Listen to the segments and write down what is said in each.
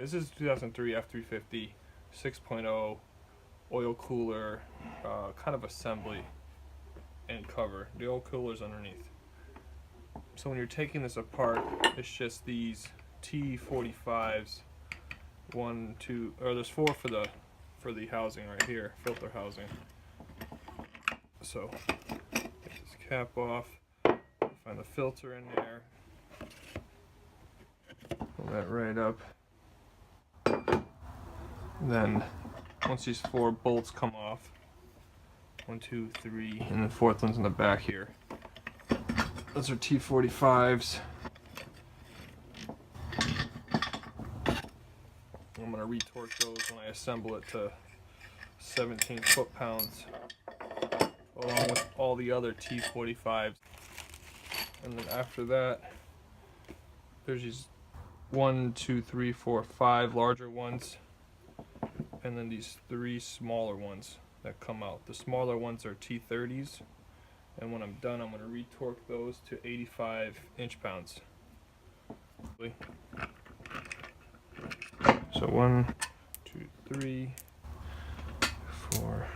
This is 2003 F350 6.0 oil cooler, kind of assembly and cover. The oil cooler's underneath. So when you're taking this apart, it's just these T45s. One, two, or there's four for the housing right here, filter housing. So get this cap off, find the filter in there, pull that right up. Then once these four bolts come off, 1, 2, 3, and the fourth one's in the back here. Those are T45s. I'm going to retorque those when I assemble it to 17 foot-pounds, along with all the other T45s. And then after that, there's these 1, 2, 3, 4, 5 larger ones, and then these 3 smaller ones that come out. The smaller ones are T30s, and when I'm done, I'm going to retorque those to 85 inch-pounds. So 1, 2, 3, 4,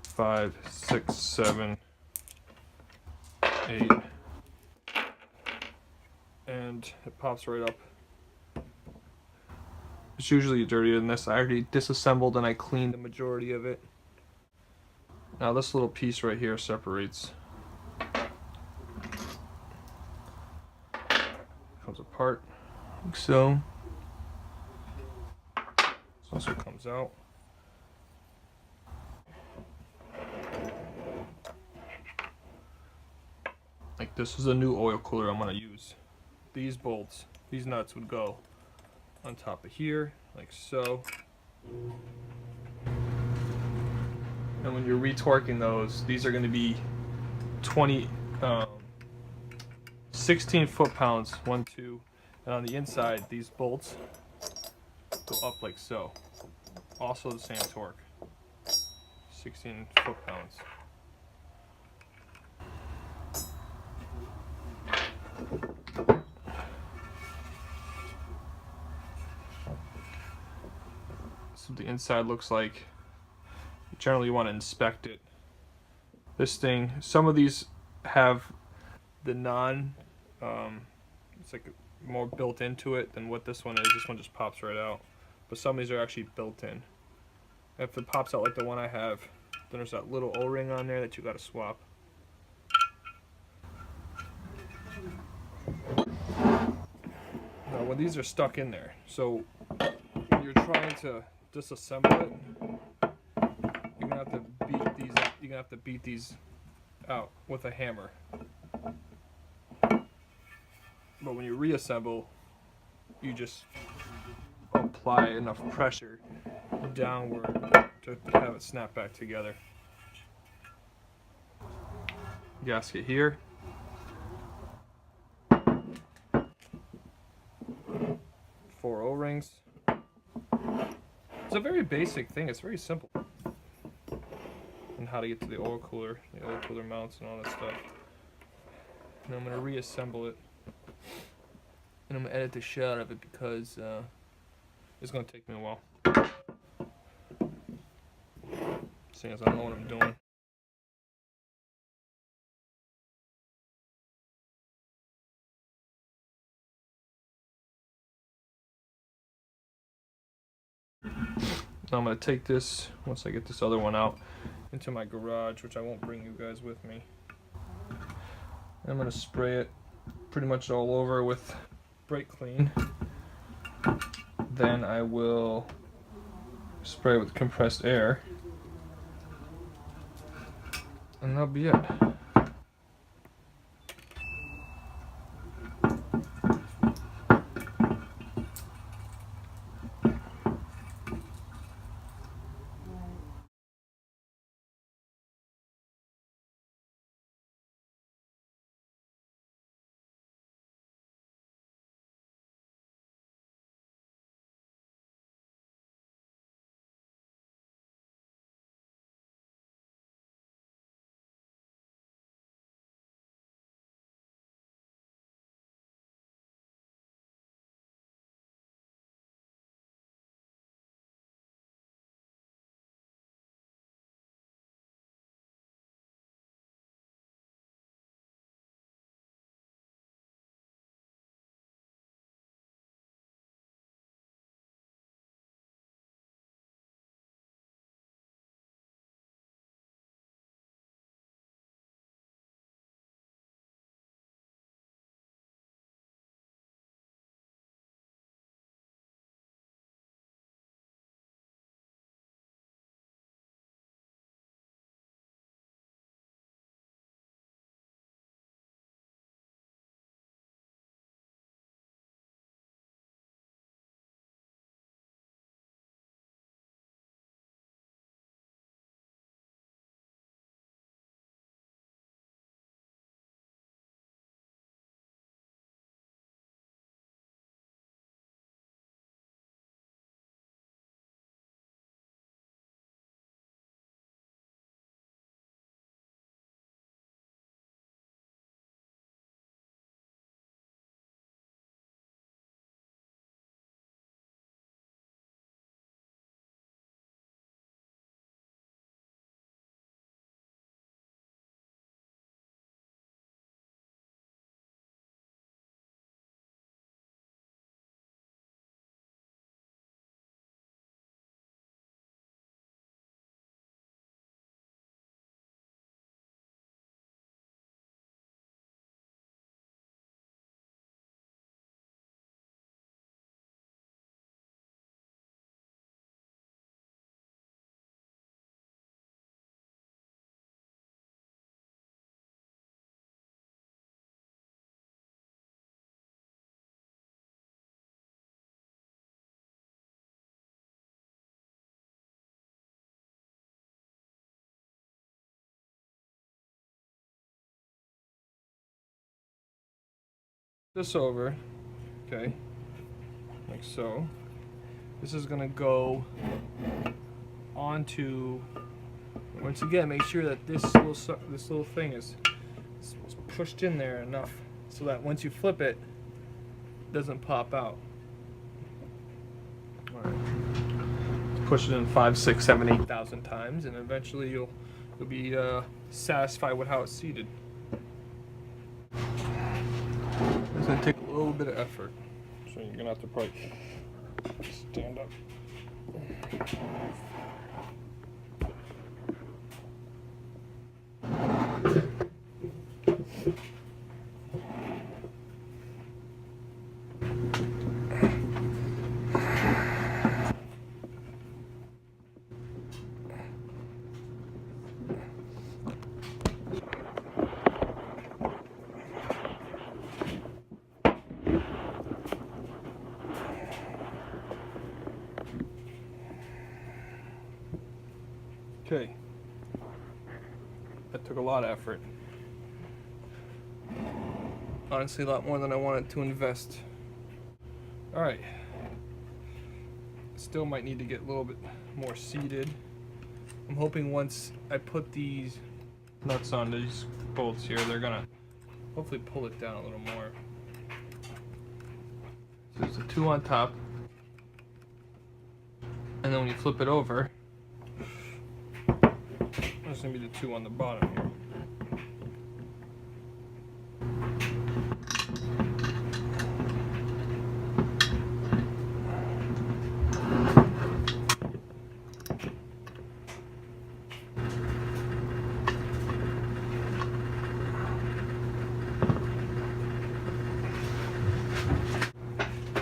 5, 6, 7, 8, and it pops right up. It's usually dirtier than this. I already disassembled and I cleaned the majority of it. Now this little piece right here separates. Comes apart like so. This also comes out. Like this is a new oil cooler I'm going to use. These bolts, these nuts would go on top of here, like so. And when you're retorquing those, these are going to be 16 foot-pounds, 1, 2, and on the inside, these bolts go up like so. Also the same torque, 16 foot-pounds. So the inside looks like. Generally you want to inspect it. This thing, some of these have the it's like more built into it than what this one is. This one just pops right out. But some of these are actually built in. If it pops out like the one I have, then there's that little O-ring on there that you got to swap. Now when these are stuck in there, so when you're trying to disassemble it, you're gonna have to beat these. You're gonna have to beat these out with a hammer. But when you reassemble, you just apply enough pressure downward to have it snap back together. Gasket here. 4 O-rings. It's a very basic thing. It's very simple. And how to get to the oil cooler mounts and all that stuff. And I'm going to reassemble it. And I'm going to edit the shit out of it because it's going to take me a while. Seeing as I don't know what I'm doing. Now I'm going to take this, once I get this other one out, into my garage, which I won't bring you guys with me. I'm going to spray it pretty much all over with brake clean. Then I will spray it with compressed air. And that'll be it. this over, okay, like so. This is gonna go onto. Once again, make sure that this little thing is pushed in there enough so that once you flip it, it doesn't pop out. All right. Push it in 5, 6, 7, 8,000 times, and eventually you'll be satisfied with how it's seated. It's gonna take a little bit of effort, so you're gonna have to probably stand up. Okay, that took a lot of effort. Honestly, a lot more than I wanted to invest. All right, still might need to get a little bit more seated. I'm hoping once I put these nuts on these bolts here, they're gonna hopefully pull it down a little more. So there's the 2 on top, and then when you flip it over, there's gonna be the 2 on the bottom here.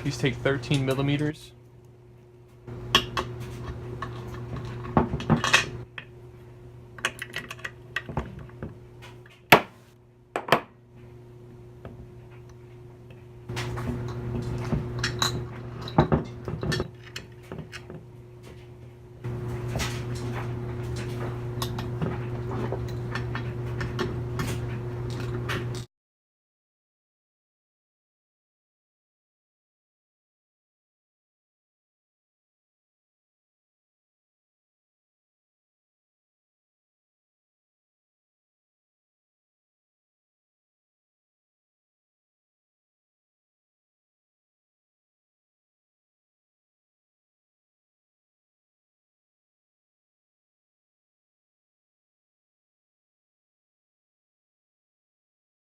These take 13 millimeters.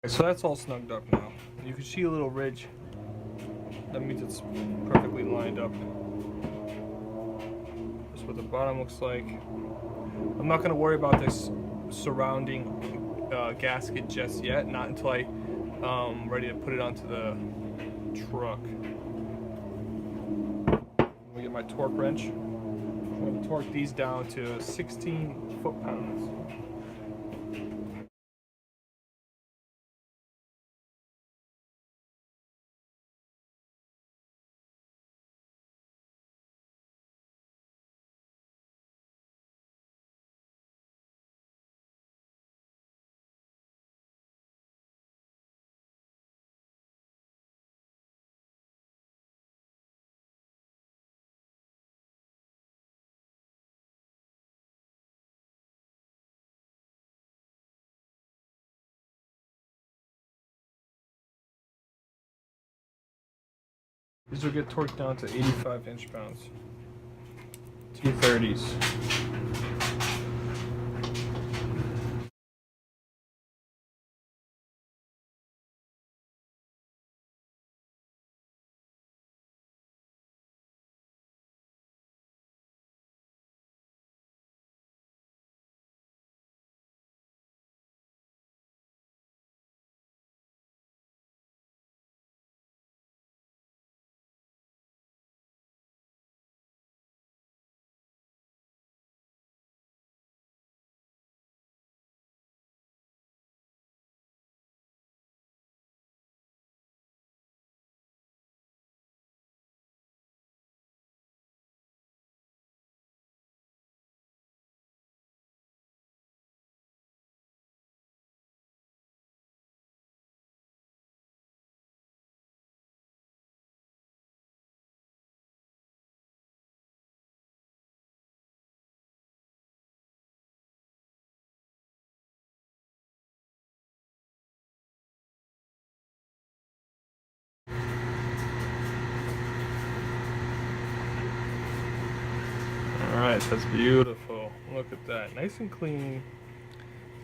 So that's all snugged up now. You can see a little ridge. That means it's perfectly lined up. That's what the bottom looks like. I'm not going to worry about this surrounding gasket just yet, not until I'm ready to put it onto the truck. Let me get my torque wrench. I'm going to torque these down to 16 foot-pounds. These will get torqued down to 85 inch-pounds. T30s. nice. That's beautiful. Look at that. Nice and clean.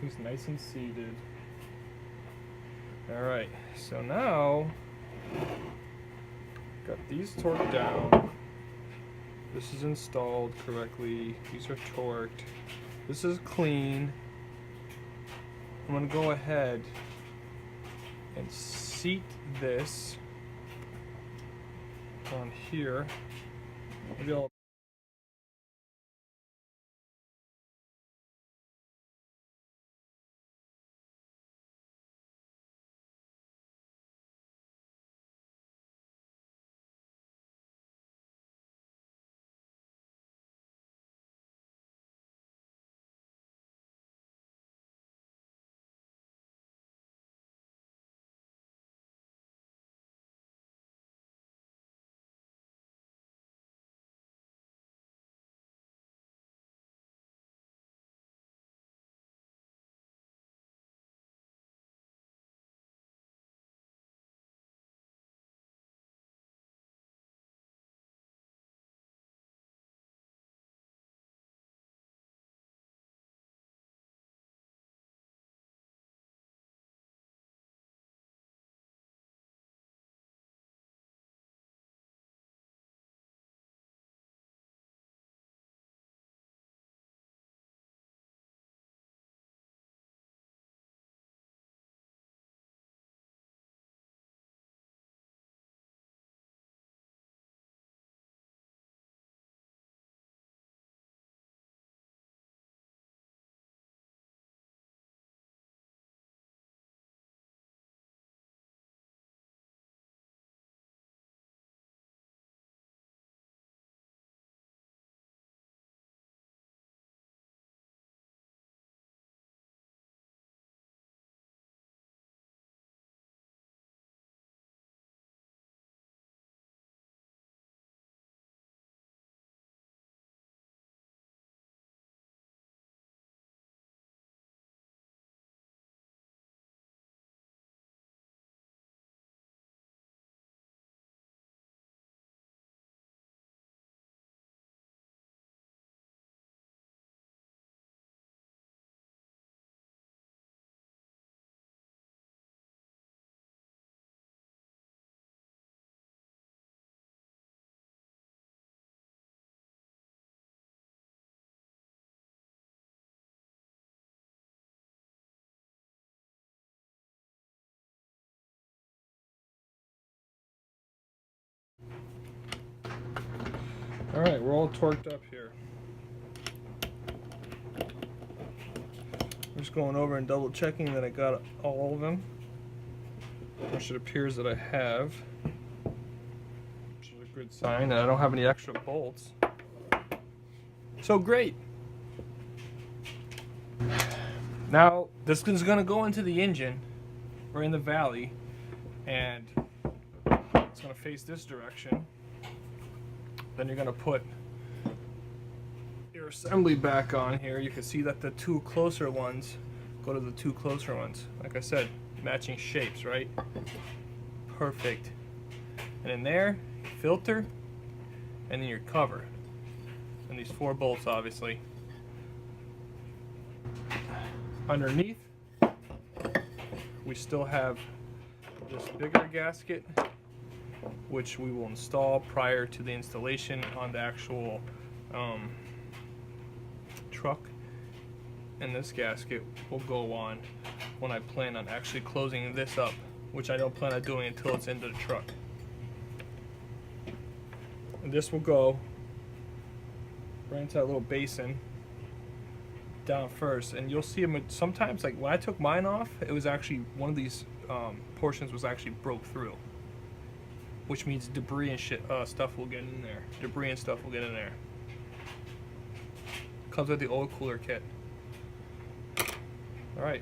It's nice and seated. Alright, so now got these torqued down. This is installed correctly. These are torqued. This is clean. I'm going to go ahead and seat this on here. Maybe I'll Alright, we're all torqued up here. I'm just going over and double checking that I got all of them, which it appears that I have, which is a good sign, and I don't have any extra bolts. So great! Now, this is going to go into the engine, or in the valley, and it's going to face this direction. Then you're going to put your assembly back on here. You can see that the two closer ones go to the two closer ones. Like I said, matching shapes, right? Perfect. And in there, filter, and then your cover. And these 4 bolts, obviously. Underneath, we still have this bigger gasket, which we will install prior to the installation on the actual truck, and this gasket will go on when I plan on actually closing this up, which I don't plan on doing until it's into the truck. And this will go right into that little basin down first, and you'll see them sometimes, like when I took mine off, it was actually one of these portions was actually broke through, which means debris and stuff will get in there. Debris and stuff will get in there. Comes with the oil cooler kit. Alright,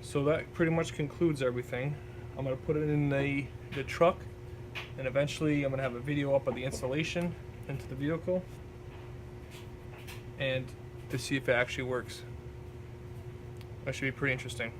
so that pretty much concludes everything. I'm going to put it in the truck, and eventually I'm going to have a video up of the installation into the vehicle, and to see if it actually works. That should be pretty interesting.